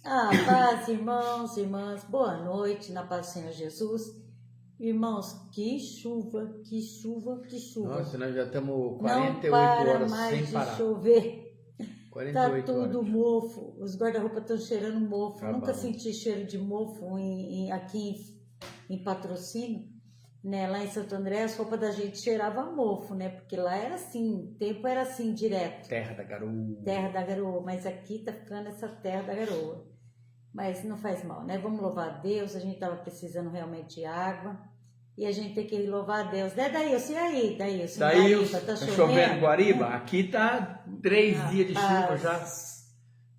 Paz, irmãos, irmãs, boa noite, na paz do Senhor Jesus. Irmãos, que chuva, que chuva, que chuva. Nossa, nós já estamos Não 48 para horas mais sem de parar. chover. Tá 48 tudo horas. mofo, os guarda-roupa estão cheirando mofo. Tá Nunca bom. senti cheiro de mofo aqui em Patrocínio, né? Lá em Santo André, as roupas da gente cheirava mofo, né? Porque lá era assim, o tempo era assim, direto. Terra da garoa. Terra da garoa, mas aqui tá ficando essa terra da garoa. Mas não faz mal, né? Vamos louvar a Deus, a gente tava precisando realmente de água. E a gente tem que louvar a Deus, né, Daílson? E aí, Daílson? Daí, Tá chovendo em Guariba? Aqui tá 3 dias de chuva Rapaz. já.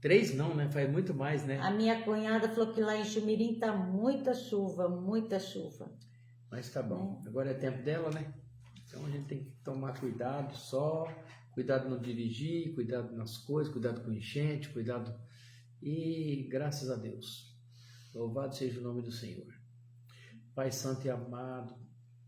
3 não, né? Faz muito mais, né? A minha cunhada falou que lá em Chumirim tá muita chuva, muita chuva. Mas tá bom. Agora é tempo dela, né? Então a gente tem que tomar cuidado só. Cuidado no dirigir, cuidado nas coisas, cuidado com enchente, cuidado... E graças a Deus. Louvado seja o nome do Senhor. Pai Santo e amado,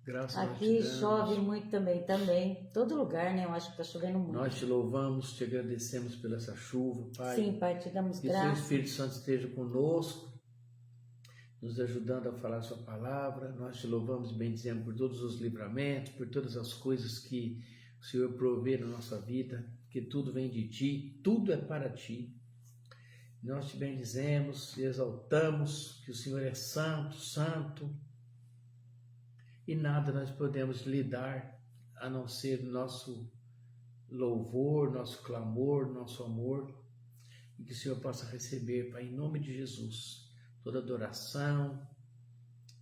graças a Deus. Aqui chove muito também. Todo lugar, né? Eu acho que tá chovendo muito. Nós te louvamos, te agradecemos pela essa chuva, Pai. Sim, Pai, te damos Que o Seu graça. Espírito Santo esteja conosco, nos ajudando a falar a sua palavra. Nós te louvamos e bendizemos por todos os livramentos, por todas as coisas que o Senhor provê na nossa vida, que tudo vem de Ti, tudo é para Ti. Nós te bendizemos e exaltamos que o Senhor é santo, santo, e nada nós podemos lhe dar a não ser nosso louvor, nosso clamor, nosso amor, e que o Senhor possa receber, Pai, em nome de Jesus, toda adoração,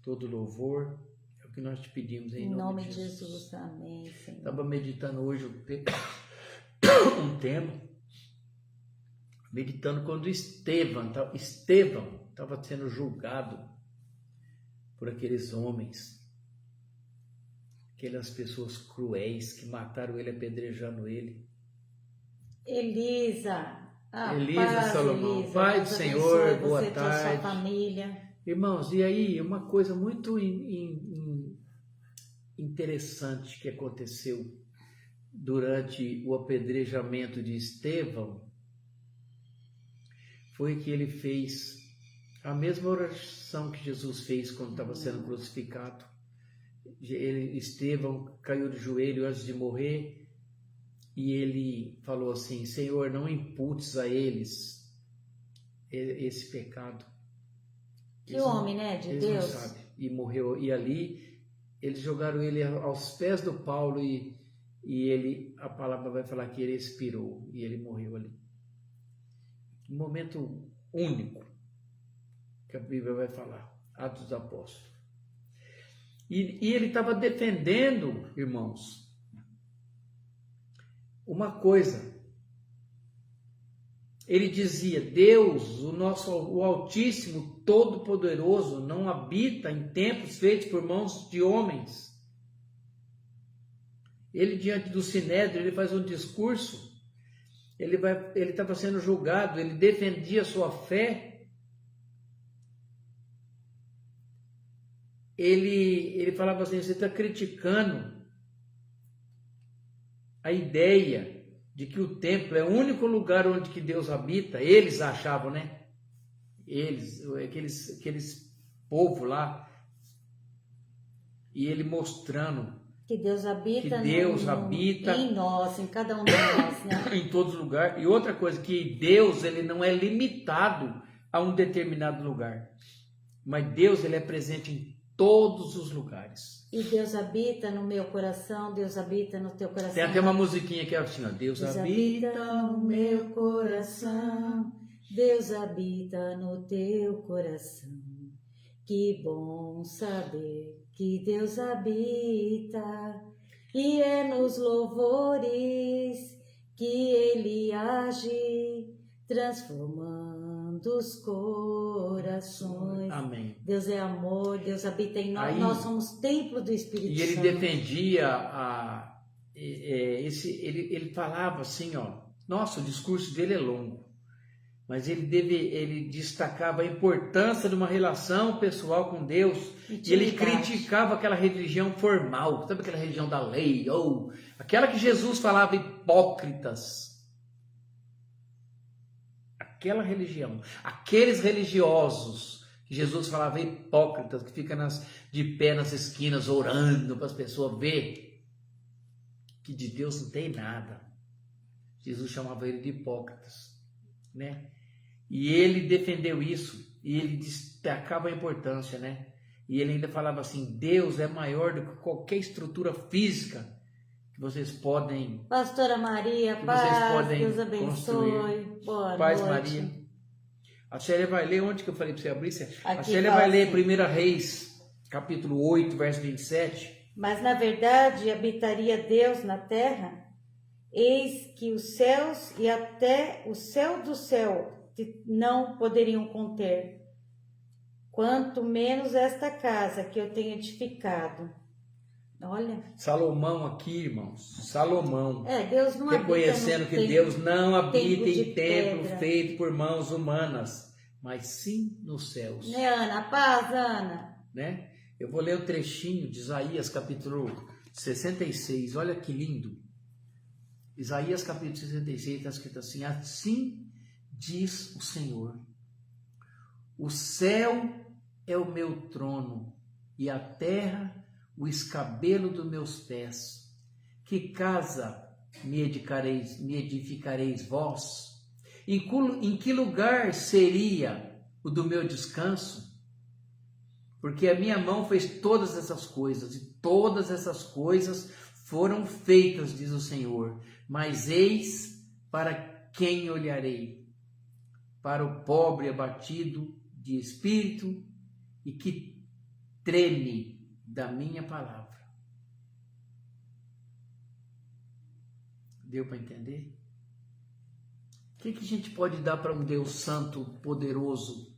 todo louvor, é o que nós te pedimos em nome de Jesus. Amém, Senhor. Estava meditando hoje um tema, meditando quando Estevão estava sendo julgado por aqueles homens, aquelas pessoas cruéis que mataram ele apedrejando ele. Elisa, Elisa Salomão, Elisa, Pai do Deus Senhor, abençoe boa você, toda a sua tarde. família. Irmãos, e aí uma coisa muito interessante que aconteceu durante o apedrejamento de Estevão foi que ele fez a mesma oração que Jesus fez quando estava sendo crucificado. Estevão caiu de joelho antes de morrer e ele falou assim: Senhor, não imputes a eles esse pecado. Que homem, né, de eles Deus. não sabem. E morreu. E ali eles jogaram ele aos pés do Paulo e ele, a palavra vai falar que ele expirou e ele morreu ali. Um momento único que a Bíblia vai falar, Atos dos Apóstolos. E ele estava defendendo, irmãos, uma coisa. Ele dizia: Deus, o Altíssimo, Todo-Poderoso, não habita em templos feitos por mãos de homens. Ele, diante do Sinédrio, ele faz um discurso. Ele estava sendo julgado, ele defendia a sua fé. Ele falava assim: você está criticando a ideia de que o templo é o único lugar onde que Deus habita. Eles achavam, né? Aqueles povo lá. E ele mostrando Que Deus habita, habita em nós, em cada um de nós, né? em todos os lugares. E outra coisa, que Deus, ele não é limitado a um determinado lugar. Mas Deus, ele é presente em todos os lugares. E Deus habita no meu coração, Deus habita no teu coração. Tem até uma musiquinha que é assim, ó: Deus habita no meu coração, Deus habita no teu coração. Que bom saber que Deus habita, e é nos louvores que Ele age, transformando os corações. Amém. Deus é amor, Deus habita em nós, Aí, nós somos templo do Espírito E ele Santo. defendia ele falava assim, ó. Nossa, o discurso dele é longo, mas ele destacava a importância de uma relação pessoal com Deus. E ele criticava aquela religião formal, sabe, aquela religião da lei, ou aquela que Jesus falava, hipócritas. aquela religião, aqueles religiosos, que Jesus falava hipócritas, que ficam de pé nas esquinas orando para as pessoas ver que de Deus não tem nada. Jesus chamava ele de hipócritas, né? E ele defendeu isso, e ele destacava a importância, né? E ele ainda falava assim, Deus é maior do que qualquer estrutura física que vocês podem... Pastora Maria, que paz, vocês podem Deus abençoe. construir. Boa Paz, noite. Maria. A Célia vai ler, onde que eu falei para você abrir? A Aqui Célia fala vai ler assim, 1 Reis, capítulo 8, verso 27. mas na verdade habitaria Deus na terra? Eis que os céus e até o céu do céu não poderiam conter, quanto menos esta casa que eu tenho edificado. Olha. Salomão aqui, irmãos. Salomão. Deus não reconhecendo que Deus não habita em templo pedra. feito por mãos humanas, mas sim nos céus. Né, Ana? Paz, Ana. Né? Eu vou ler um trechinho de Isaías, capítulo 66. Olha que lindo. Isaías, capítulo 66, está escrito assim: assim diz o Senhor, o céu é o meu trono e a terra o escabelo dos meus pés. Que casa me edificareis vós? Em que lugar seria o do meu descanso? Porque a minha mão fez todas essas coisas, e todas essas coisas foram feitas, diz o Senhor. Mas eis para quem olharei? Para o pobre abatido de espírito e que treme da minha palavra. Deu para entender? O que a gente pode dar para um Deus santo, poderoso,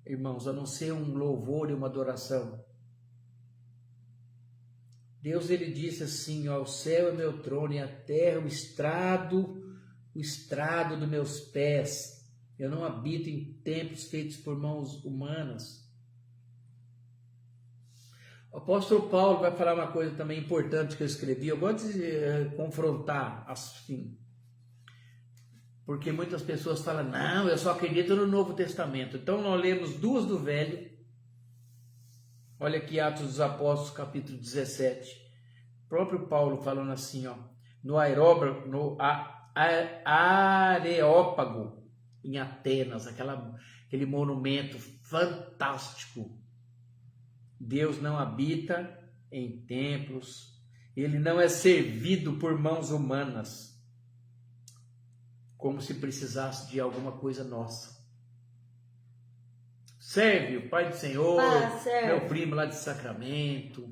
irmãos, a não ser um louvor e uma adoração? Deus, ele disse assim, ó, o céu é meu trono e a terra o estrado dos meus pés. Eu não habito em templos feitos por mãos humanas. O apóstolo Paulo vai falar uma coisa também importante que eu escrevi. Eu gosto de confrontar assim, porque muitas pessoas falam, não, eu só acredito no Novo Testamento. Então nós lemos duas do Velho. Olha aqui Atos dos Apóstolos, capítulo 17. O próprio Paulo falando assim, ó, no Areópago, em Atenas, aquele monumento fantástico. Deus não habita em templos, ele não é servido por mãos humanas, como se precisasse de alguma coisa nossa. Serve o Pai do Senhor, meu primo lá de Sacramento,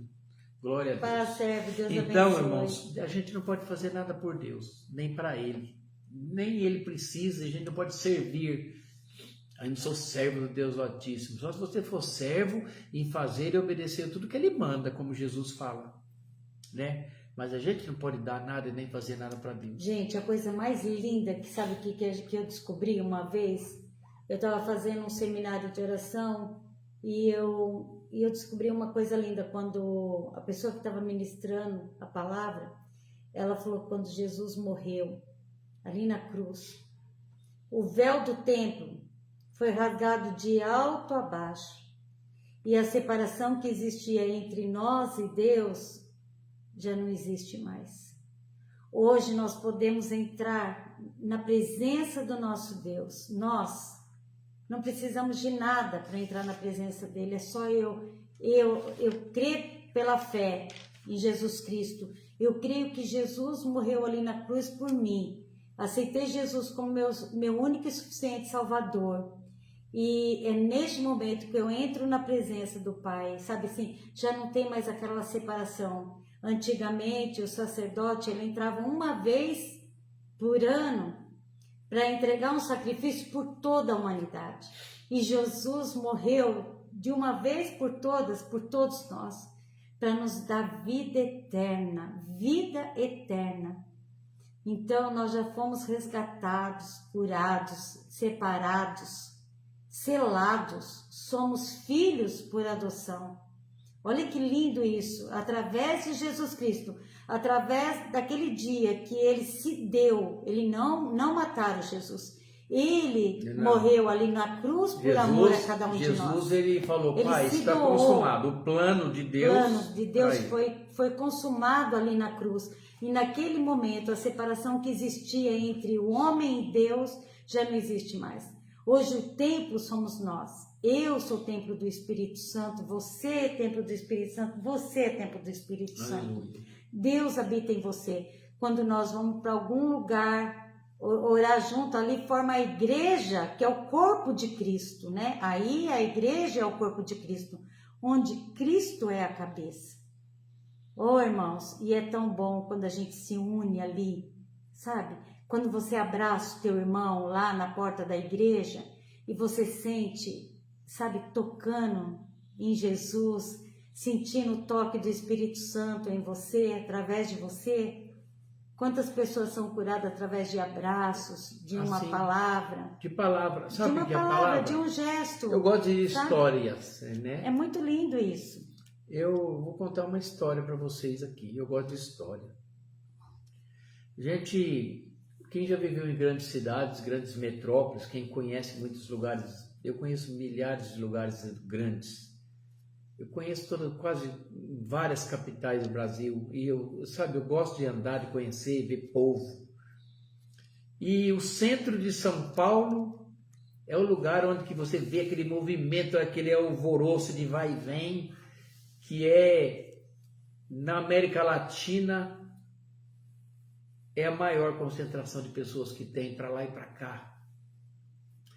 glória a Deus. Serve, Deus então, abençoe. irmãos, a gente não pode fazer nada por Deus, nem para Ele, nem Ele precisa, a gente não pode servir. Eu não sou servo do Deus Altíssimo. Só se você for servo em fazer e obedecer tudo que Ele manda, como Jesus fala, né? Mas a gente não pode dar nada e nem fazer nada para Deus. Gente, a coisa mais linda que sabe que eu descobri uma vez, eu estava fazendo um seminário de oração e eu descobri uma coisa linda quando a pessoa que estava ministrando a palavra, ela falou que quando Jesus morreu ali na cruz, o véu do templo foi rasgado de alto a baixo e a separação que existia entre nós e Deus já não existe mais. Hoje nós podemos entrar na presença do nosso Deus. Nós não precisamos de nada para entrar na presença dele. É só eu creio pela fé em Jesus Cristo. Eu creio que Jesus morreu ali na cruz por mim. Aceitei Jesus como meu único e suficiente Salvador. E é neste momento que eu entro na presença do Pai, sabe assim, já não tem mais aquela separação. Antigamente o sacerdote, ele entrava uma vez por ano para entregar um sacrifício por toda a humanidade. E Jesus morreu de uma vez por todas, por todos nós, para nos dar vida eterna, vida eterna. Então nós já fomos resgatados, curados, separados, selados, somos filhos por adoção. Olha que lindo isso, através de Jesus Cristo, através daquele dia que ele se deu, ele não mataram Jesus, Ele morreu ali na cruz por amor a cada um de nós. Jesus, ele falou, Ele Pai, se está doou. consumado. O plano de Deus, foi consumado ali na cruz. E naquele momento, a separação que existia entre o homem e Deus já não existe mais. Hoje o templo somos nós. Eu sou o templo do Espírito Santo, você é templo do Espírito Santo, você é templo do Espírito Santo. Deus habita em você. Quando nós vamos para algum lugar orar junto, ali forma a igreja, que é o corpo de Cristo, né? Aí a igreja é o corpo de Cristo, onde Cristo é a cabeça. Oh, irmãos, e é tão bom quando a gente se une ali, sabe? Quando você abraça o teu irmão lá na porta da igreja e você sente, sabe, tocando em Jesus, sentindo o toque do Espírito Santo em você, através de você. Quantas pessoas são curadas através de abraços, de uma palavra? De palavra, sabe de uma que é palavra, palavra? de um gesto. Eu gosto de sabe? histórias, né? É muito lindo isso. Eu vou contar uma história para vocês aqui. Eu gosto de história. Gente, quem já viveu em grandes cidades, grandes metrópoles, quem conhece muitos lugares, eu conheço milhares de lugares grandes. Eu conheço quase várias capitais do Brasil e eu gosto de andar, de conhecer, ver povo. E o centro de São Paulo é o lugar onde que você vê aquele movimento, aquele alvoroço de vai e vem, que é na América Latina é a maior concentração de pessoas que tem para lá e para cá.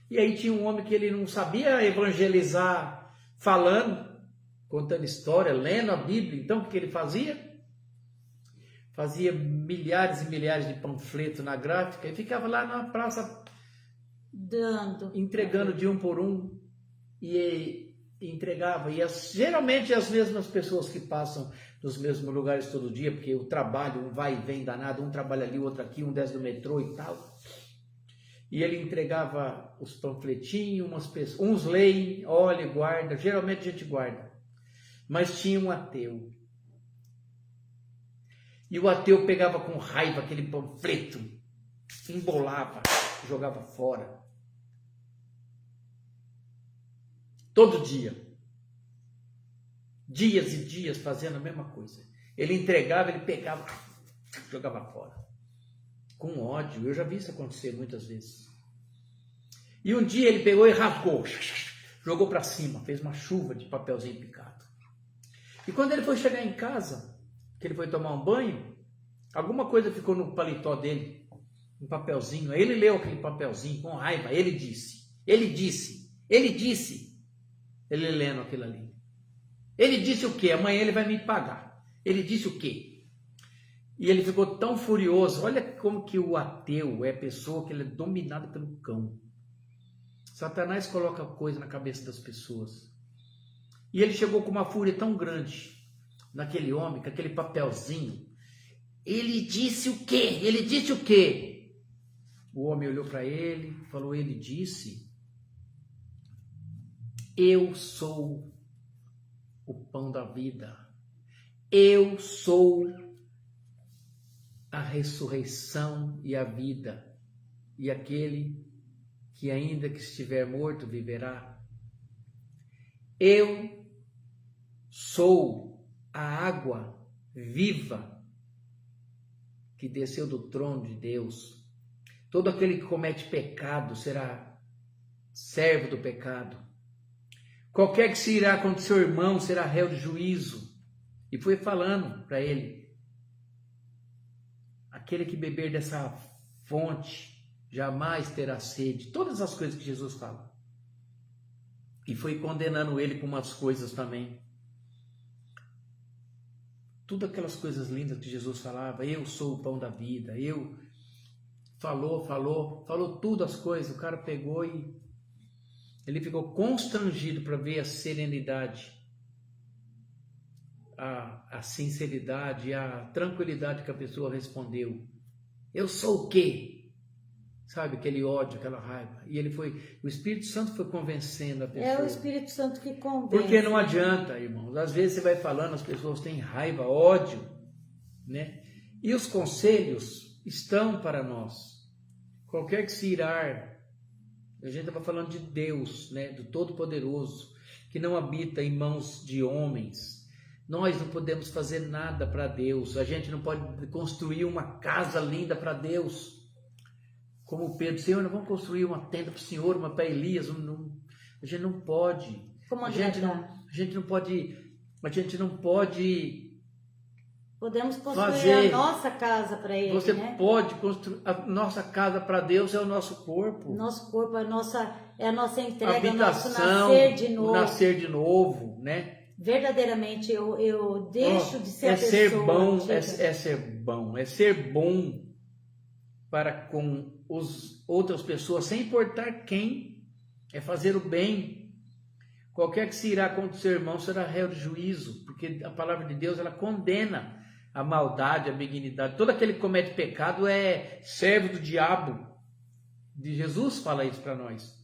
E aí tinha um homem que ele não sabia evangelizar falando, contando história, lendo a Bíblia. Então o que ele fazia? Fazia milhares e milhares de panfletos na gráfica e ficava lá na praça entregando de um por um e entregava. E geralmente as mesmas pessoas que passam nos mesmos lugares todo dia, porque o trabalho, um vai e vem danado, um trabalha ali, outro aqui, um desce do metrô e tal. E ele entregava os panfletinhos, uns leem, olha, guarda, geralmente a gente guarda. Mas tinha um ateu. E o ateu pegava com raiva aquele panfleto, embolava, jogava fora. Todo dia. Dias e dias fazendo a mesma coisa. Ele entregava, ele pegava, jogava fora. Com ódio. Eu já vi isso acontecer muitas vezes. E um dia ele pegou e rasgou. Jogou para cima. Fez uma chuva de papelzinho picado. E quando ele foi chegar em casa, que ele foi tomar um banho, alguma coisa ficou no paletó dele. Um papelzinho. Aí ele leu aquele papelzinho com raiva. Ele disse. Ele lendo aquilo ali. Ele disse o quê? Amanhã ele vai me pagar. Ele disse o quê? E ele ficou tão furioso. Olha como que o ateu é pessoa que ele é dominado pelo cão. Satanás coloca coisa na cabeça das pessoas. E ele chegou com uma fúria tão grande naquele homem, com aquele papelzinho. Ele disse o quê? Ele disse o quê? O homem olhou para ele, falou, ele disse, eu sou o pão da vida. Eu sou a ressurreição e a vida. E aquele que ainda que estiver morto viverá. Eu sou a água viva que desceu do trono de Deus. Todo aquele que comete pecado será servo do pecado. Qualquer que se irá contra seu irmão será réu de juízo. E foi falando para ele, aquele que beber dessa fonte jamais terá sede. Todas as coisas que Jesus fala. E foi condenando ele com umas coisas também. Tudo aquelas coisas lindas que Jesus falava, eu sou o pão da vida, falou tudo as coisas, o cara pegou e ele ficou constrangido para ver a serenidade, a sinceridade, a tranquilidade que a pessoa respondeu. Eu sou o quê? Sabe, aquele ódio, aquela raiva. E o Espírito Santo foi convencendo a pessoa. É o Espírito Santo que convence. Porque não adianta, irmãos. Às vezes você vai falando, as pessoas têm raiva, ódio, né? E os conselhos estão para nós. Qualquer que se irar A gente estava falando de Deus, né? Do Todo-Poderoso, que não habita em mãos de homens. Nós não podemos fazer nada para Deus. A gente não pode construir uma casa linda para Deus. Como Pedro, Senhor, nós vamos construir uma tenda para o Senhor, uma para Elias. A gente não pode. Como A gente não pode. Podemos construir fazer. a nossa casa para Ele, Você né? pode construir. A nossa casa para Deus é o nosso corpo. Nosso corpo é a nossa entrega, Habitação, o nosso nascer de novo. Nascer de novo, né? Verdadeiramente, eu deixo de ser a pessoa. Ser bom, antiga. é ser bom para com outras pessoas, sem importar quem, é fazer o bem. Qualquer que se irá contra o seu irmão será réu de juízo, porque a palavra de Deus, ela condena a maldade, a benignidade. Todo aquele que comete pecado é servo do diabo. De Jesus fala isso para nós.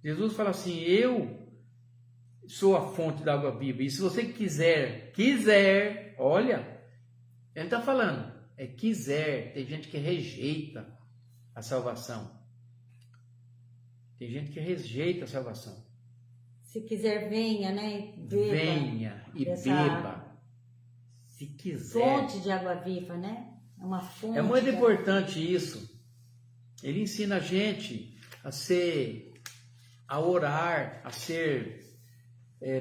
Jesus fala assim, eu sou a fonte da água viva, e se você quiser, olha, ele está falando, quiser. Tem gente que rejeita a salvação. Tem gente que rejeita a salvação. Se quiser, venha, né? Venha e beba. Se quiser. Fonte de água viva, né? É uma fonte. É muito importante isso. Ele ensina a gente a orar, a ser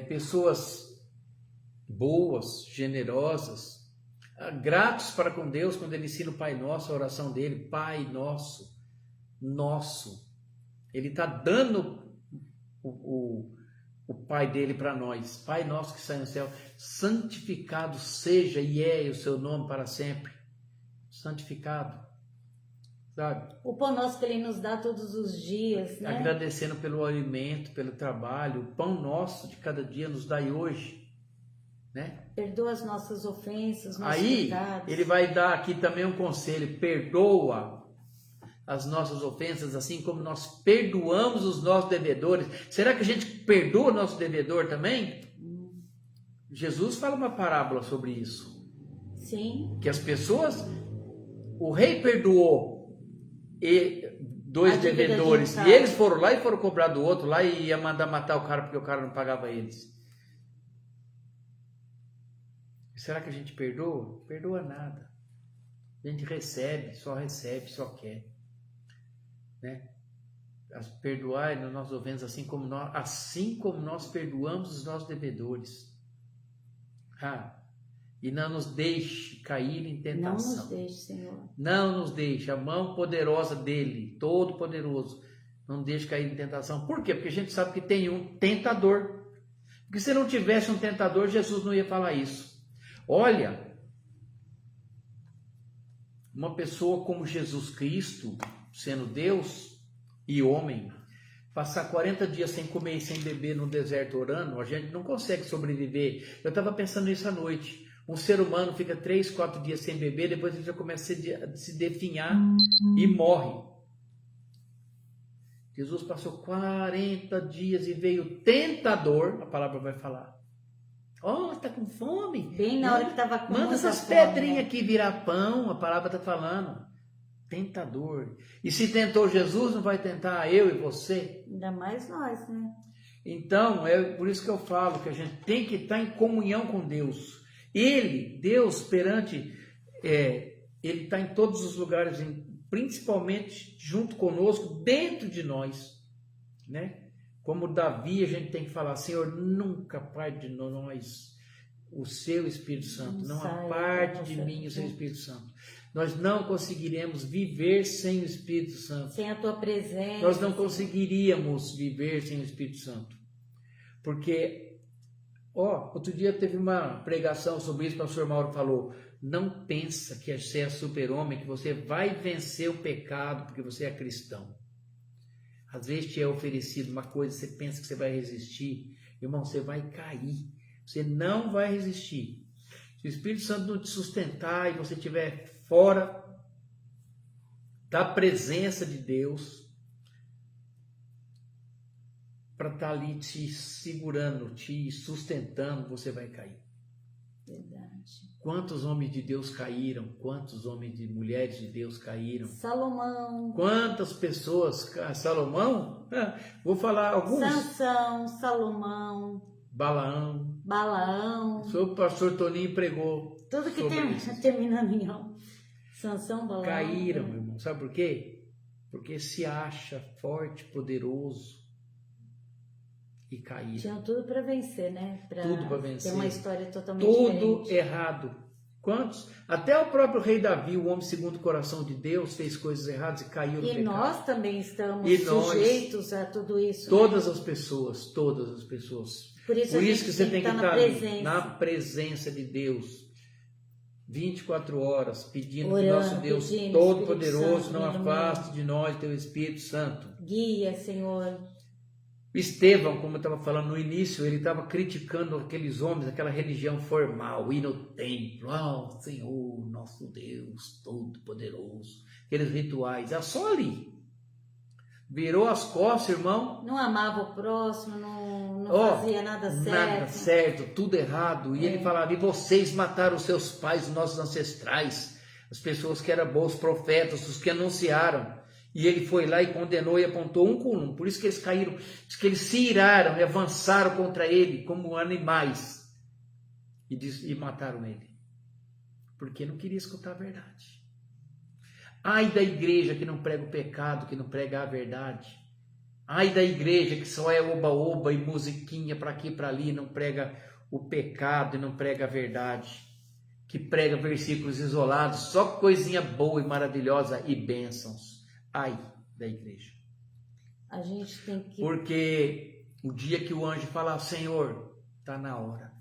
pessoas boas, generosas, gratos para com Deus, quando ele ensina o Pai Nosso, a oração dele, Pai Nosso, nosso. Ele está dando o Pai dele para nós. Pai Nosso que está no céu, santificado seja e é o seu nome para sempre. Santificado, sabe? O pão nosso que ele nos dá todos os dias, né? Agradecendo pelo alimento, pelo trabalho. O pão nosso de cada dia nos dai hoje, né? Perdoa as nossas ofensas, nossos Aí, pecados. ele vai dar aqui também um conselho: perdoa as nossas ofensas, assim como nós perdoamos os nossos devedores. Será que a gente perdoa o nosso devedor também? Jesus fala uma parábola sobre isso. Sim. Que as pessoas, o rei perdoou dois devedores, e eles foram lá e foram cobrar do outro lá e ia mandar matar o cara porque o cara não pagava eles. Será que a gente perdoa? Perdoa nada. A gente recebe, só quer. Né? Perdoai nas nossas ofensas assim como nós perdoamos os nossos devedores. E não nos deixe cair em tentação. Não nos deixe, Senhor. Não nos deixe. A mão poderosa dele, todo poderoso, não deixe cair em tentação. Por quê? Porque a gente sabe que tem um tentador. Porque se não tivesse um tentador, Jesus não ia falar isso. Olha, uma pessoa como Jesus Cristo, sendo Deus e homem, passar 40 dias sem comer e sem beber no deserto orando, a gente não consegue sobreviver. Eu estava pensando nisso à noite. Um ser humano fica 3, 4 dias sem beber, depois ele já começa a se definhar e morre. Jesus passou 40 dias e veio o tentador, a palavra vai falar. Está com fome? Bem na hora que estava com manda essas pedrinhas aqui virar pão, a palavra está falando. Tentador. E se tentou Jesus, não vai tentar eu e você? Ainda mais nós, né? Então, é por isso que eu falo que a gente tem que estar em comunhão com Deus. Deus perante, Ele está em todos os lugares, principalmente junto conosco, dentro de nós, né? Como Davi, a gente tem que falar, Senhor, nunca parte de nós o seu Espírito Santo, não aparte de mim o seu Espírito Santo. Nós não conseguiremos viver sem o Espírito Santo. Sem a tua presença. Nós não conseguiríamos viver sem o Espírito Santo. Porque, outro dia teve uma pregação sobre isso, o pastor Mauro falou, não pensa que você é super-homem, que você vai vencer o pecado porque você é cristão. Às vezes te é oferecido uma coisa, você pensa que você vai resistir. Irmão, você vai cair. Você não vai resistir. Se o Espírito Santo não te sustentar e você estiver fora da presença de Deus, para estar ali te segurando, te sustentando, você vai cair. Verdade. Quantos homens de Deus caíram? Quantos homens e mulheres de Deus caíram? Salomão. Quantas pessoas? Salomão? Vou falar alguns. Sansão, Salomão. Balaão. O pastor Toninho pregou. Tudo que terminando em ão. Sansão, Balaão. Caíram, meu irmão. Sabe por quê? Porque se acha forte, poderoso e caíram. Tinham tudo para vencer, né? Tudo para vencer. Tem uma história totalmente tudo diferente. Errado. Quantos? Até o próprio rei Davi, o homem segundo o coração de Deus, fez coisas erradas e caiu no pecado. E nós também estamos sujeitos a tudo isso. Todas né? as pessoas, todas as pessoas. Por isso que você tem que estar na presença de Deus. 24 horas, pedindo orando, que nosso Deus pedindo, Todo-Poderoso não Santo, afaste de nós teu Espírito Santo. Guia, Senhor. Estevão, como eu estava falando no início, ele estava criticando aqueles homens, aquela religião formal, ir no templo, Senhor, nosso Deus Todo-Poderoso, aqueles rituais, é só ali. Virou as costas, irmão. Não amava o próximo, não fazia nada certo. Nada certo, tudo errado. E ele falava, e vocês mataram os seus pais, os nossos ancestrais, as pessoas que eram bons profetas, os que anunciaram. E ele foi lá e condenou e apontou um com um. Por isso que eles caíram, diz que eles se iraram e avançaram contra ele como animais. E mataram ele. Porque não queria escutar a verdade. Ai da igreja que não prega o pecado, que não prega a verdade. Ai da igreja que só é oba-oba e musiquinha para aqui e para ali, não prega o pecado e não prega a verdade. Que prega versículos isolados, só coisinha boa e maravilhosa e bênçãos. Ai da igreja. A gente tem que... Porque o dia que o anjo falar, Senhor, está na hora.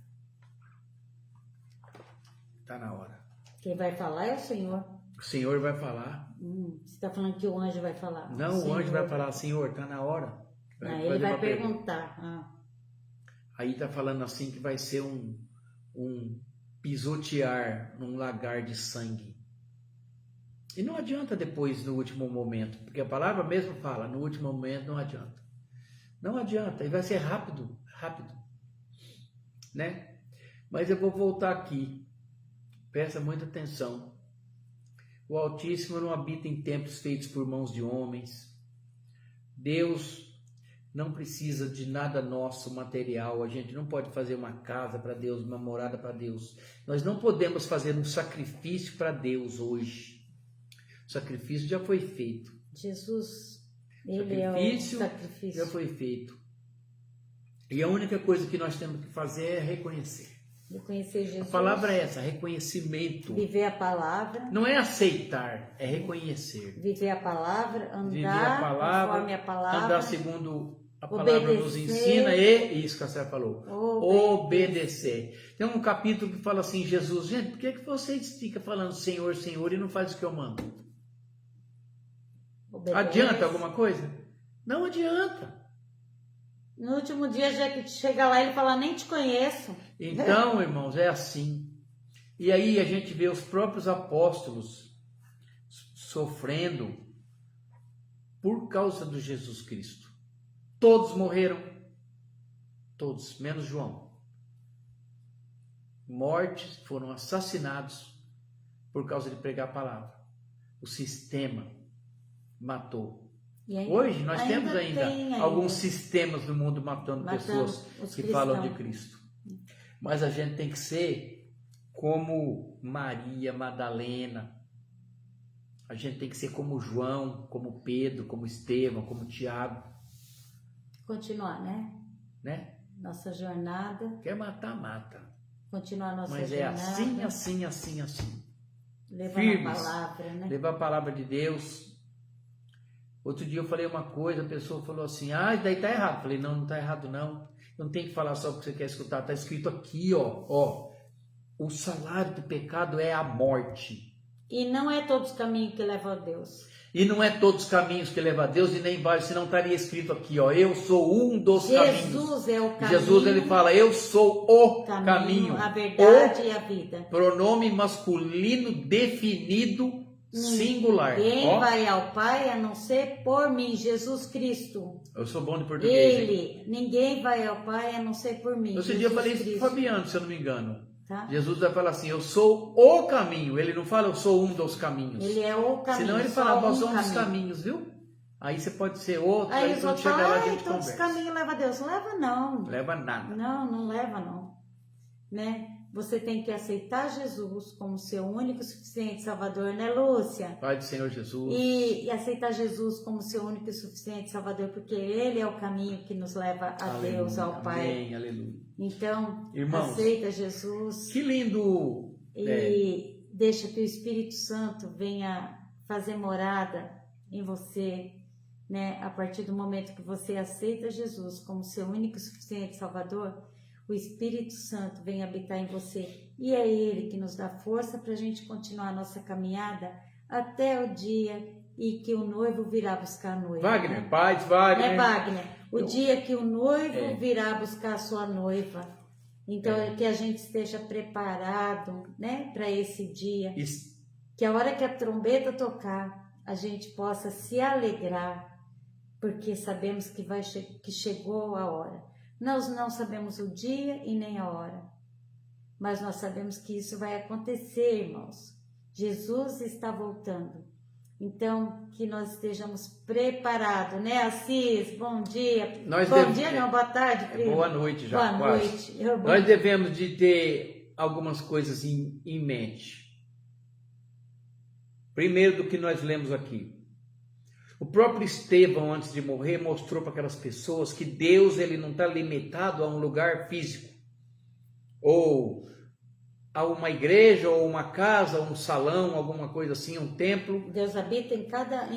Está na hora. Quem vai falar é o Senhor. O Senhor vai falar. Você está falando que o anjo vai falar. Não, o anjo vai falar, Senhor, está na hora. Ele vai perguntar. Aí está falando assim que vai ser um pisotear num lagar de sangue. E não adianta depois, no último momento, porque a palavra mesmo fala, no último momento não adianta. Não adianta, e vai ser rápido, né? Mas eu vou voltar aqui, presta muita atenção. O Altíssimo não habita em templos feitos por mãos de homens. Deus não precisa de nada nosso material. A gente não pode fazer uma casa para Deus, uma morada para Deus. Nós não podemos fazer um sacrifício para Deus hoje. O sacrifício já foi feito. Jesus, ele é o sacrifício. Já foi feito. E a única coisa que nós temos que fazer é reconhecer. Reconhecer Jesus. A palavra é essa, reconhecimento. Viver a palavra. Não é aceitar, é reconhecer. Viver a palavra, andar conforme a palavra. Andar segundo a palavra nos ensina e, isso que a senhora falou, obedecer. Tem um capítulo que fala assim, Jesus, gente, por que vocês ficam falando Senhor, Senhor e não faz o que eu mando? Obedece. Adianta alguma coisa? Não adianta. No último dia, já que chega lá, ele fala, nem te conheço. Então, irmãos, é assim. E aí a gente vê os próprios apóstolos sofrendo por causa do Jesus Cristo. Todos morreram. Todos, menos João. Mortes, foram assassinados por causa de pregar a palavra. O sistema matou. Hoje nós temos ainda alguns sistemas no mundo matando pessoas que falam de Cristo. Mas a gente tem que ser como Maria Madalena. A gente tem que ser como João, como Pedro, como Estevão, como Tiago. Continuar, né? Nossa jornada. Quer matar, mata. Continuar nossa jornada. Mas é assim. Levar a palavra, né? Levar a palavra de Deus. Outro dia eu falei uma coisa, a pessoa falou assim, daí tá errado. Eu falei, não tá errado não. Não tem que falar só o que você quer escutar. Tá escrito aqui, ó. O salário do pecado é a morte. E não é todos os caminhos que levam a Deus. E não é todos os caminhos que levam a Deus e nem vários, senão estaria escrito aqui, ó. Eu sou um dos caminhos. Jesus é o caminho. Jesus, ele fala, eu sou o caminho. A verdade e a vida. Pronome masculino definido singular. Ninguém vai ao Pai a não ser por mim, Jesus Cristo. Eu sou bom de português. Ninguém vai ao Pai a não ser por mim. Esse dia eu falei isso pro Fabiano, se eu não me engano. tá? Jesus vai falar assim, eu sou o caminho. Ele não fala, eu sou um dos caminhos. Ele é o caminho. Senão ele só fala, nós um somos os caminho. caminhos, viu? Aí você pode ser outro, Aí aí os quando outros chegar falam, lá a ai, gente todos os conversa. caminhos levam a Deus. Não leva não. Leva nada. Não, não leva não. Né? Você tem que aceitar Jesus como seu único e suficiente Salvador, né, Lúcia? Pai do Senhor Jesus. E aceitar Jesus como seu único e suficiente Salvador, porque Ele é o caminho que nos leva a Aleluia, Deus, ao Pai. Amém, aleluia. Então, Irmãos, aceita Jesus que lindo. e deixa que o Espírito Santo venha fazer morada em você, né? A partir do momento que você aceita Jesus como seu único e suficiente Salvador, o Espírito Santo vem habitar em você e é Ele que nos dá força para a gente continuar a nossa caminhada até o dia em que o noivo virá buscar a noiva. Wagner, né? paz, Wagner. É Wagner, o dia que o noivo É. virá buscar a sua noiva. Então, é que a gente esteja preparado, né, para esse dia. Isso. Que a hora que a trombeta tocar, a gente possa se alegrar, porque sabemos que chegou a hora. Nós não sabemos o dia e nem a hora, mas nós sabemos que isso vai acontecer, irmãos. Jesus está voltando. Então, que nós estejamos preparados, né, Assis? Bom dia. Dia não, boa tarde, primo. Boa noite já, boa quase. Noite. Nós devemos de ter algumas coisas em mente. Primeiro do que nós lemos aqui. O próprio Estevão, antes de morrer, mostrou para aquelas pessoas que Deus ele não está limitado a um lugar físico, ou a uma igreja, ou uma casa, ou um salão, alguma coisa assim, um templo. Deus habita em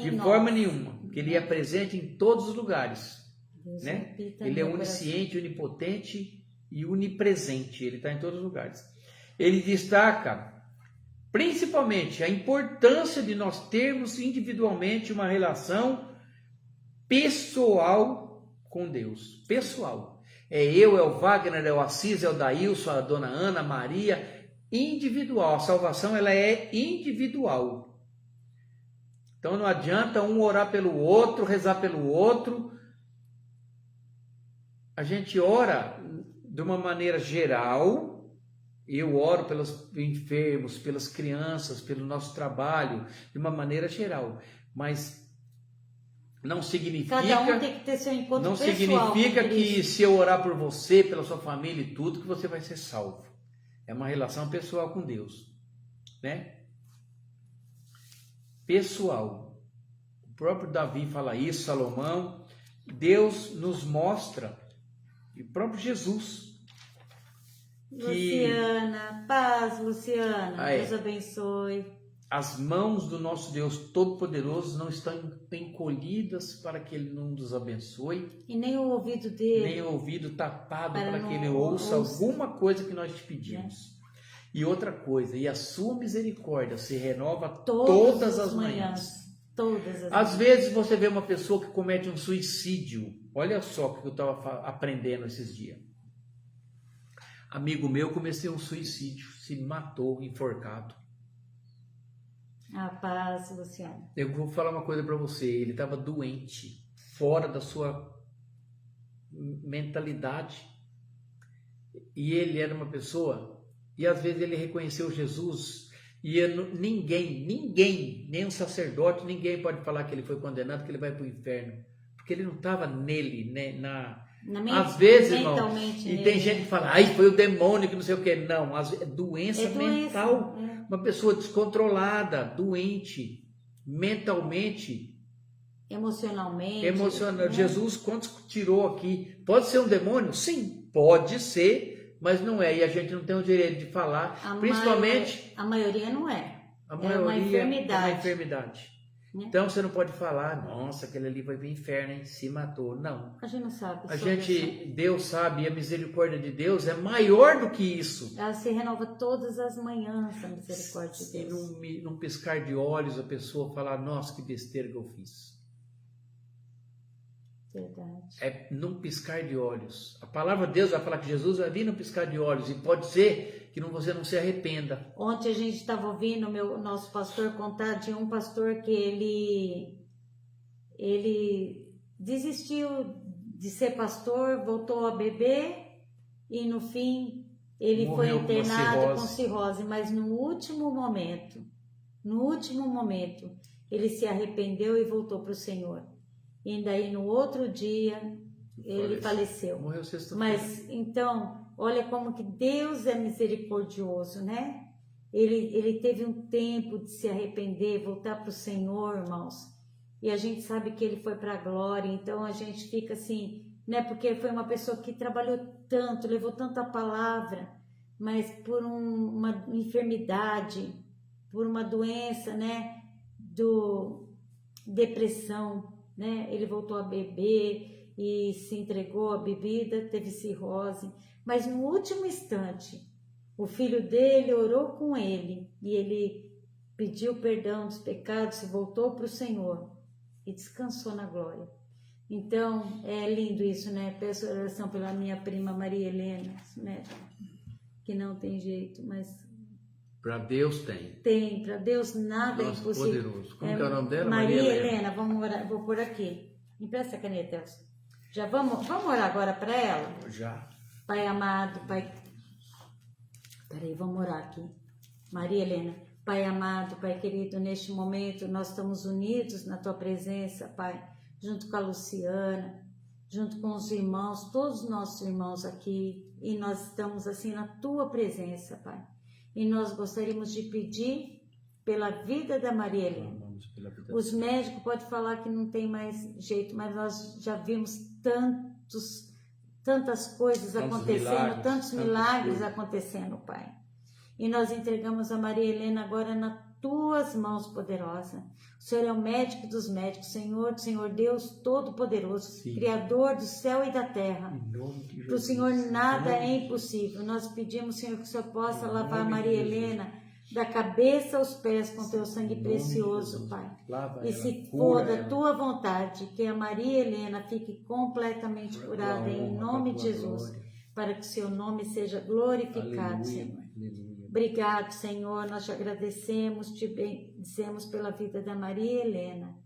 de forma nenhuma, que Ele é presente em todos os lugares. Deus Né? habita Ele é no onisciente, onipotente e onipresente. Ele está em todos os lugares. Ele destaca principalmente a importância de nós termos individualmente uma relação pessoal com Deus. Pessoal. É eu, é o Wagner, é o Assis, é o Daílson, a dona Ana, a Maria. Individual. A salvação ela é individual. Então não adianta um orar pelo outro, rezar pelo outro. A gente ora de uma maneira geral. Eu oro pelos enfermos, pelas crianças, pelo nosso trabalho, de uma maneira geral. Mas não significa... Cada um tem que ter seu encontro não pessoal. Não significa que se eu orar por você, pela sua família e tudo, que você vai ser salvo. É uma relação pessoal com Deus. Né? Pessoal. O próprio Davi fala isso, Salomão. Deus nos mostra, e o próprio Jesus... Luciana, paz, Luciana, Deus abençoe. As mãos do nosso Deus Todo-Poderoso não estão encolhidas para que Ele não nos abençoe. E nem o ouvido dele. Nem o ouvido tapado para que Ele ouça alguma coisa que nós te pedimos. E outra coisa, e a sua misericórdia se renova todas as manhãs. Às vezes você vê uma pessoa que comete um suicídio. Olha só o que eu estava aprendendo esses dias. Amigo meu comecei um suicídio, se matou, enforcado. A paz, Luciano. Eu vou falar uma coisa para você, ele estava doente, fora da sua mentalidade. E ele era uma pessoa, e às vezes ele reconheceu Jesus, e ninguém, nem um sacerdote, ninguém pode falar que ele foi condenado, que ele vai para o inferno. Porque ele não estava nele, né, às vezes, irmão, e tem gente que fala, ai, foi o demônio que não sei o que. Não, é doença mental. Uma pessoa descontrolada, doente, mentalmente. Emocionalmente. Né? Jesus, quantos tirou aqui? Pode ser um demônio? Sim, pode ser, mas não é. E a gente não tem o direito de falar, principalmente... A maioria não é. A maioria uma enfermidade. É uma enfermidade. Então você não pode falar, nossa, aquele ali vai para o inferno, hein? Se matou. Não. A gente não sabe. Deus sabe, e a misericórdia de Deus é maior do que isso. Ela se renova todas as manhãs, a misericórdia de Deus. E num piscar de olhos a pessoa falar, nossa, que besteira que eu fiz. Verdade. É num piscar de olhos. A palavra de Deus vai falar que Jesus vai vir num piscar de olhos, e pode ser que você não se arrependa. Ontem a gente estava ouvindo o nosso pastor contar de um pastor que ele desistiu de ser pastor, voltou a beber e no fim ele foi Morreu com uma internado com cirrose. cirrose, mas no último momento, ele se arrependeu e voltou para o Senhor. E daí no outro dia ele faleceu. Morreu sexta-feira. Mas então, olha como que Deus é misericordioso, né? Ele teve um tempo de se arrepender, voltar para o Senhor, irmãos. E a gente sabe que ele foi para a glória, então a gente fica assim, né? Porque foi uma pessoa que trabalhou tanto, levou tanto a palavra, mas por uma enfermidade, por uma doença, né? Depressão, né? Ele voltou a beber e se entregou à bebida, teve cirrose, mas no último instante, o filho dele orou com ele e ele pediu perdão dos pecados, voltou para o Senhor e descansou na glória. Então, é lindo isso, né? Peço oração pela minha prima Maria Helena, né? Que não tem jeito, mas Para Deus tem. tem, para Deus nada é Nossa, impossível. poderoso. Como que é o nome dela? Maria Helena, vamos orar, vou por aqui. Empresta a caneta, Elcio. Já vamos orar agora para ela? Já. Pai amado, Pai... Peraí, vamos orar aqui. Maria Helena, Pai amado, Pai querido, neste momento nós estamos unidos na Tua presença, Pai, junto com a Luciana, junto com os irmãos, todos os nossos irmãos aqui, e nós estamos assim na Tua presença, Pai. E nós gostaríamos de pedir pela vida da Maria Helena. Os médicos podem falar que não tem mais jeito, mas nós já vimos tantas coisas acontecendo, tantos milagres acontecendo, Pai. E nós entregamos a Maria Helena agora nas Tuas mãos poderosas. O Senhor é o médico dos médicos, Senhor Deus Todo-Poderoso, Criador do céu e da terra. Para o Senhor nada é impossível. Nós pedimos, Senhor, que o Senhor possa lavar a Maria Helena da cabeça aos pés com Teu sangue precioso, Pai. E se for da Tua vontade, que a Maria Helena fique completamente curada em nome de Jesus, para que o Seu nome seja glorificado, Senhor. Obrigado, Senhor, nós te agradecemos, te bendizemos pela vida da Maria Helena.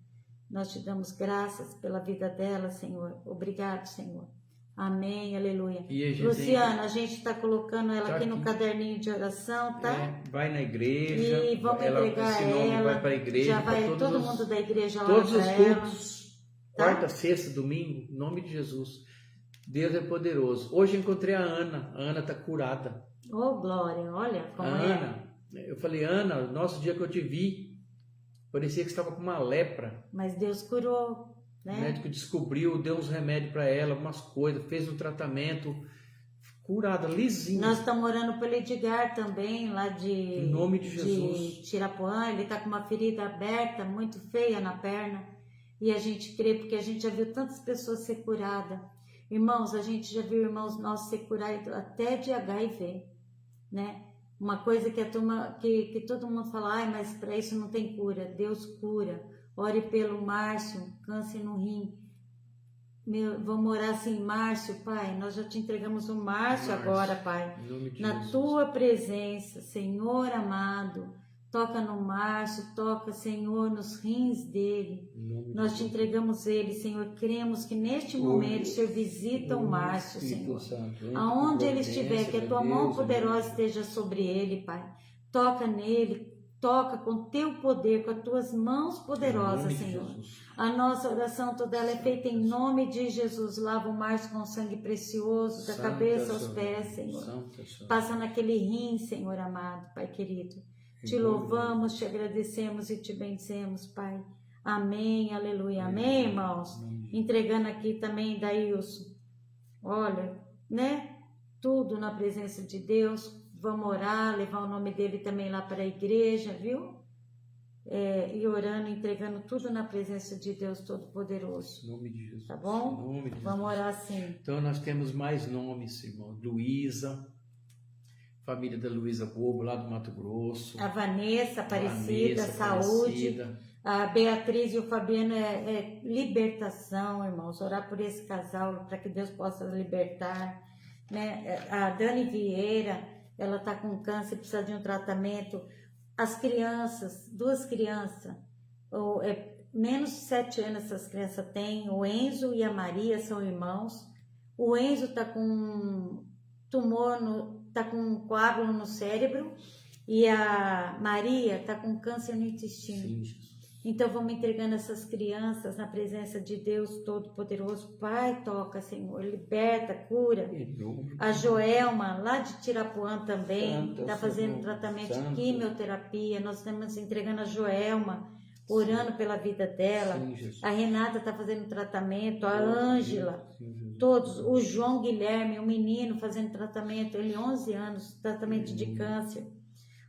Nós te damos graças pela vida dela, Senhor. Obrigado, Senhor. Amém, aleluia. Luciana, a gente está colocando ela aqui no caderninho de oração, tá? Vai na igreja. E vamos entregar esse nome ela. Vai para a igreja. Já vai todo mundo da igreja lá para ela. Todos os cultos, quarta, sexta, domingo, em nome de Jesus. Deus é poderoso. Hoje eu encontrei a Ana. A Ana está curada. Oh, glória, olha como Ana, eu falei, Ana, nosso dia que eu te vi, parecia que você estava com uma lepra. Mas Deus curou, né? O médico descobriu, deu uns remédios para ela, algumas coisas, fez um tratamento, curada, lisinha. Nós estamos orando pelo Edgar também, lá em nome de Jesus. de Tirapuã. Ele está com uma ferida aberta, muito feia na perna. E a gente crê, porque a gente já viu tantas pessoas ser curadas. Irmãos, a gente já viu irmãos nossos ser curados até de HIV. Né? Uma coisa que a turma, que todo mundo fala, ai, mas para isso não tem cura. Deus cura. Ore pelo Márcio, câncer no rim. Vamos orar assim, Márcio, Pai, nós já te entregamos o Márcio agora, Pai, na Tua presença, Senhor amado. Toca no Márcio, toca, Senhor, nos rins dele. Nós te entregamos ele, Senhor. Cremos que neste momento o Senhor visita o Márcio, Senhor. Aonde ele estiver, que a Tua mão poderosa esteja sobre ele, Pai. Toca nele, toca com Teu poder, com as Tuas mãos poderosas, Senhor. A nossa oração toda ela é feita em nome de Jesus. Lava o Márcio com sangue precioso, da cabeça aos pés, Senhor. Passa naquele rim, Senhor amado, Pai querido. Te louvamos, te agradecemos e te bendizemos, Pai. Amém, aleluia. Amém, irmãos? Entregando aqui também Daílson. Olha, né? Tudo na presença de Deus. Vamos orar, levar o nome dele também lá para a igreja, viu? E orando, entregando tudo na presença de Deus Todo-Poderoso. Em nome de Jesus. Tá bom? Em nome de Jesus. Vamos orar sim. Então nós temos mais nomes, irmão. Luísa. Família da Luísa Bobo, lá do Mato Grosso. A Vanessa Aparecida, saúde. A Beatriz e o Fabiano é libertação, irmãos. Orar por esse casal, para que Deus possa libertar. Né? A Dani Vieira, ela está com câncer, precisa de um tratamento. As crianças, 2 crianças, menos de 7 anos essas crianças têm. O Enzo e a Maria são irmãos. O Enzo está com tumor, tá com um coágulo no cérebro, e a Maria tá com câncer no intestino. Sim, Jesus. Então vamos entregando essas crianças na presença de Deus Todo-Poderoso. Pai, toca, Senhor, liberta, cura. A Joelma, lá de Tirapuã também, está fazendo tratamento de quimioterapia. Nós estamos entregando a Joelma, orando pela vida dela. Sim, a Renata está fazendo tratamento, a Ângela, Sim, todos. O João Guilherme, o menino, fazendo tratamento, ele 11 anos, tratamento de câncer.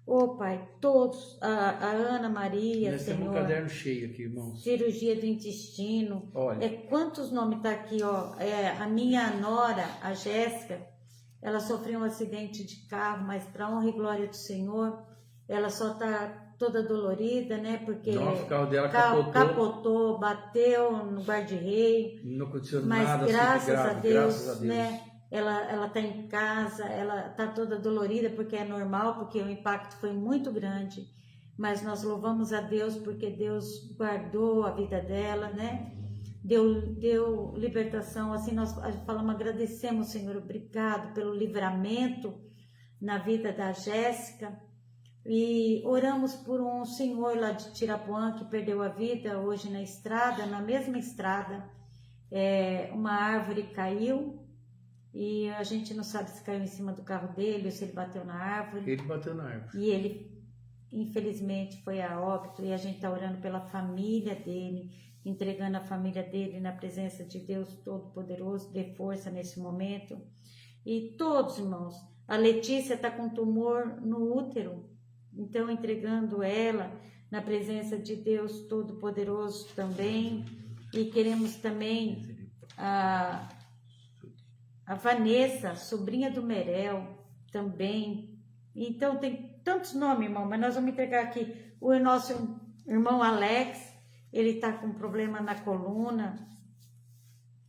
Ô Pai, todos, a Ana Maria, nós Senhor. temos um caderno cheio aqui, irmãos. Cirurgia do intestino. Olha. Quantos nomes tá aqui, ó? A minha nora, a Jéssica, ela sofreu um acidente de carro, mas para honra e glória do Senhor, ela só tá toda dolorida, né? Porque Nossa, o carro dela capotou, bateu no guarda-reio. Não aconteceu mas nada graças, assim de grave, a Deus, graças a Deus, né? Ela tá em casa, ela tá toda dolorida porque é normal, porque o impacto foi muito grande. Mas nós louvamos a Deus porque Deus guardou a vida dela, né? Deu libertação. Assim nós falamos, agradecemos, Senhor, obrigado pelo livramento na vida da Jéssica. E oramos por um senhor lá de Tirapuã que perdeu a vida hoje na estrada, na mesma estrada. Uma árvore caiu. E a gente não sabe se caiu em cima do carro dele ou se ele bateu na árvore. Ele bateu na árvore. E ele, infelizmente, foi a óbito. E a gente está orando pela família dele, entregando a família dele na presença de Deus Todo-Poderoso. Dê força nesse momento. E todos, irmãos, a Letícia está com tumor no útero. Então, entregando ela na presença de Deus Todo-Poderoso também. E queremos também a Vanessa, sobrinha do Merel, também. Então, tem tantos nomes, irmão, mas nós vamos entregar aqui. O nosso irmão Alex, ele está com problema na coluna.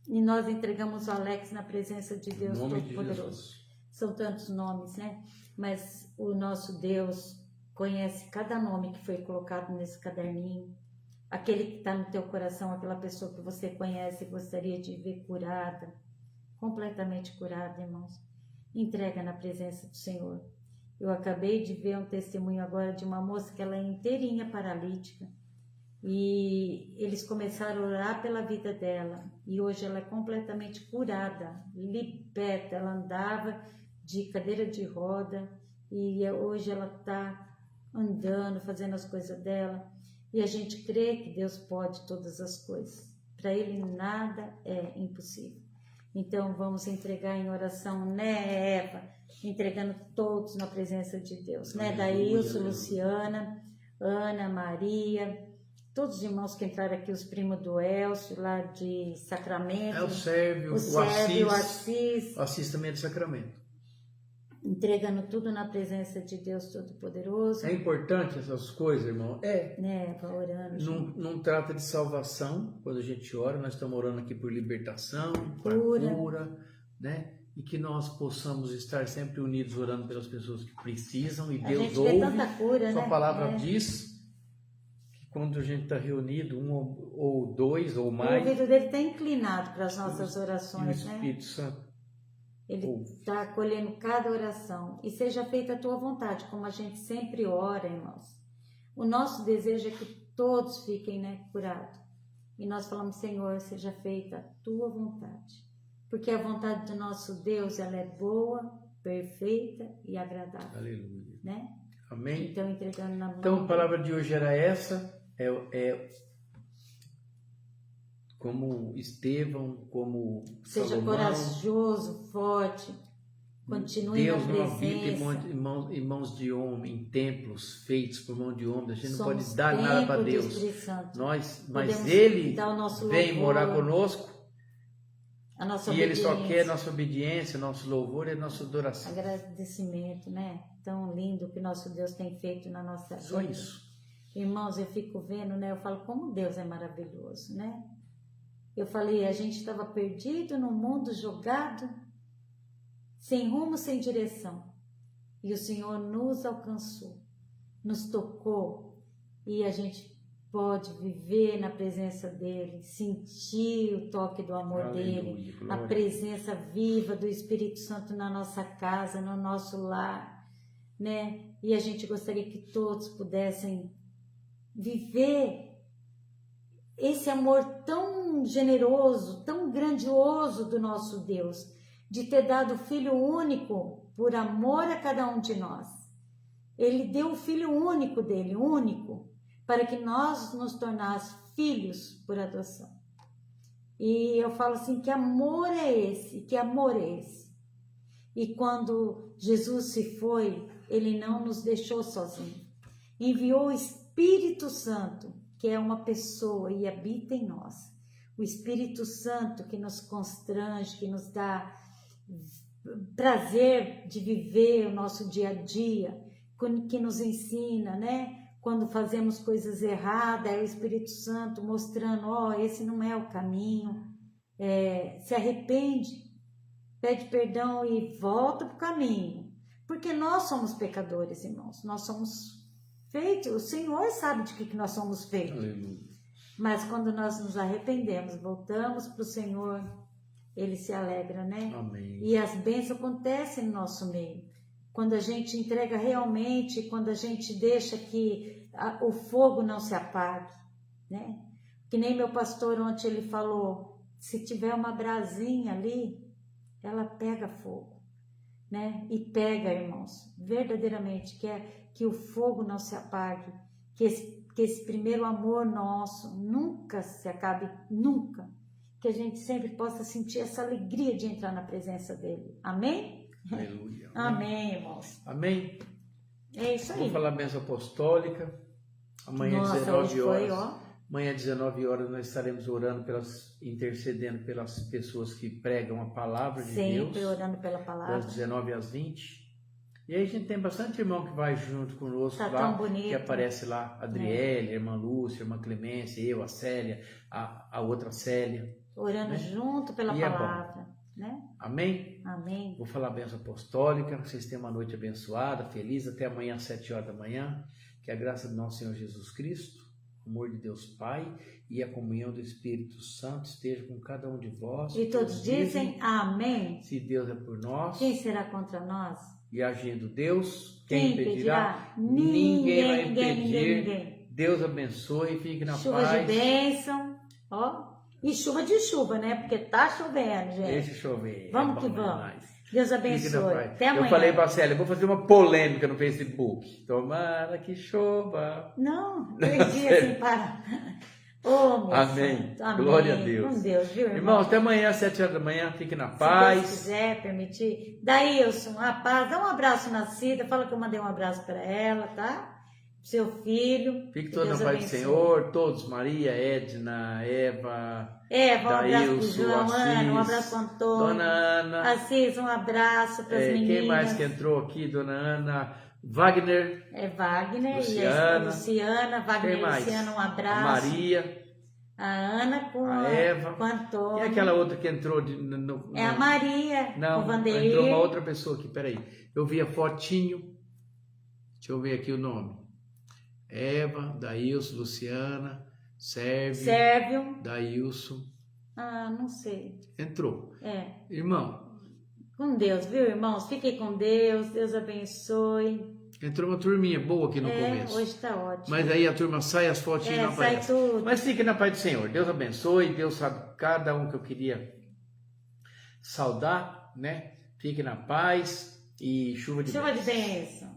E nós entregamos o Alex na presença de Deus Todo-Poderoso. São tantos nomes, né? Mas o nosso Deus conhece cada nome que foi colocado nesse caderninho. Aquele que está no teu coração, aquela pessoa que você conhece e gostaria de ver curada. Completamente curada, irmãos. Entrega na presença do Senhor. Eu acabei de ver um testemunho agora de uma moça que ela é inteirinha paralítica. E eles começaram a orar pela vida dela. E hoje ela é completamente curada, liberta. Ela andava de cadeira de roda e hoje ela está andando, fazendo as coisas dela. E a gente crê que Deus pode todas as coisas. Para Ele nada é impossível. Então vamos entregar em oração, né, Eva? Entregando todos na presença de Deus, né? Daílson, Luciana, Ana, Maria, todos os irmãos que entraram aqui, os primos do Elcio, lá de Sacramento. O Sérvio, o Assis. O Assis também é de Sacramento. Entregando tudo na presença de Deus Todo-Poderoso. É importante essas coisas, irmão? Né, orando. Não trata de salvação, quando a gente ora, nós estamos orando aqui por libertação, por cura, né? E que nós possamos estar sempre unidos orando pelas pessoas que precisam. E Deus ouve. Tanta cura, Sua né? palavra diz que quando a gente está reunido, um ou dois ou mais. O ouvido dele está inclinado para as nossas orações, e o Espírito Santo. Ele está acolhendo cada oração. E seja feita a tua vontade, como a gente sempre ora, irmãos. O nosso desejo é que todos fiquem, né, curados. E nós falamos, Senhor, seja feita a tua vontade. Porque a vontade do nosso Deus, ela é boa, perfeita e agradável. Aleluia. Né? Amém? Então, entregando na mão. Então, a palavra de hoje era essa. Como Estevão, como seja Salomão, corajoso, forte, continue Deus na não habita presença. em mãos de homem, em templos feitos por mão de homem. A gente não Somos pode dar nada para Deus. Mas Ele vem morar conosco. A nossa e Ele só quer nossa obediência, nosso louvor e nossa adoração. Agradecimento, né? Tão lindo que nosso Deus tem feito na nossa vida. Só isso. Irmãos, eu fico vendo, né? Eu falo como Deus é maravilhoso, né? Eu falei, a gente estava perdido no mundo, jogado, sem rumo, sem direção. E o Senhor nos alcançou, nos tocou. E a gente pode viver na presença dele, sentir o toque do amor dele, a presença viva do Espírito Santo na nossa casa, no nosso lar, né? E a gente gostaria que todos pudessem viver esse amor tão generoso, tão grandioso do nosso Deus, de ter dado o Filho único por amor a cada um de nós. Ele deu o Filho único dele, único, para que nós nos tornássemos filhos por adoção. E eu falo assim, que amor é esse? Que amor é esse? E quando Jesus se foi, ele não nos deixou sozinhos. Enviou o Espírito Santo, que é uma pessoa e habita em nós. O Espírito Santo que nos constrange, que nos dá prazer de viver o nosso dia a dia, que nos ensina, né? Quando fazemos coisas erradas, é o Espírito Santo mostrando, esse não é o caminho, se arrepende, pede perdão e volta para o caminho, porque nós somos pecadores, irmãos, nós somos feitos, o Senhor sabe de que nós somos feitos. Aleluia. Mas quando nós nos arrependemos, voltamos para o Senhor, ele se alegra, né? Amém. E as bênçãos acontecem no nosso meio. Quando a gente entrega realmente, quando a gente deixa que o fogo não se apague, né? Que nem meu pastor ontem ele falou, se tiver uma brasinha ali, ela pega fogo, né? E pega, irmãos, verdadeiramente, que o fogo não se apague, que esse primeiro amor nosso nunca se acabe, nunca. Que a gente sempre possa sentir essa alegria de entrar na presença dele. Amém? Aleluia. Amém, irmãos. Amém. É isso aí. Vou falar a bênção apostólica. Amanhã, Nossa, 19 horas. Foi, Amanhã, 19 horas, nós estaremos orando, intercedendo pelas pessoas que pregam a palavra de Deus. Sempre orando pela palavra. Das 19 às 20. E aí a gente tem bastante irmão que vai junto conosco Tá lá. tão bonito. Que aparece lá. A Adriele, a irmã Lúcia, a irmã Clemência, eu, a Célia, a outra Célia. Orando, né? Junto pela palavra. Né? Amém? Amém. Vou falar a bênção apostólica. Vocês tenham uma noite abençoada, feliz. Até amanhã às 7 horas da manhã. Que a graça do nosso Senhor Jesus Cristo, o amor de Deus Pai e a comunhão do Espírito Santo esteja com cada um de vós. E todos dizem amém. Se Deus é por nós, quem será contra nós? E agindo Deus, quem impedirá? Ninguém vai impedir. Ninguém. Deus abençoe e fique na chuva paz. Chuva de bênção. E chuva de chuva, né? Porque tá chovendo, gente. Deixa chover. Vamos que vamos. Demais. Deus abençoe. Até amanhã. Eu falei para a Célia, vou fazer uma polêmica no Facebook. Tomara que chova. Não, 3 dias sem parar. Amém. Amém. Glória a Deus. Com Deus, viu, irmão? Irmãos, até amanhã às 7 horas da manhã. Fique na paz. Se Deus quiser permitir. Daílson, rapaz, dá um abraço na Cida. Fala que eu mandei um abraço para ela, tá? Seu filho. Fique todos na paz do Senhor, todos, Maria, Edna, Eva, um abraço pro Daílson, João, Assis, Ana, um abraço pro Antônio, Dona Ana, Assis, um abraço para as meninas. Quem mais que entrou aqui? Dona Ana, Wagner, Wagner, Luciana, e a Luciana, Wagner e Luciana, um abraço. A Maria, a Ana com a Eva, com o Antônio. E aquela outra que entrou? É a Maria, não, com o Vandeir. Entrou uma outra pessoa aqui, peraí, eu vi a fotinho, deixa eu ver aqui o nome. Eva, Daílson, Luciana, Sérvio, Daílson. Não sei. Entrou. Irmão. Com Deus, viu, irmãos? Fiquem com Deus, Deus abençoe. Entrou uma turminha boa aqui no começo. Hoje tá ótimo. Mas aí a turma sai, as fotinhas não aparecem. Sai tudo. Mas fique na paz do Senhor. Deus abençoe, Deus sabe cada um que eu queria saudar, né? Fique na paz e chuva de bênção. Chuva de bênção.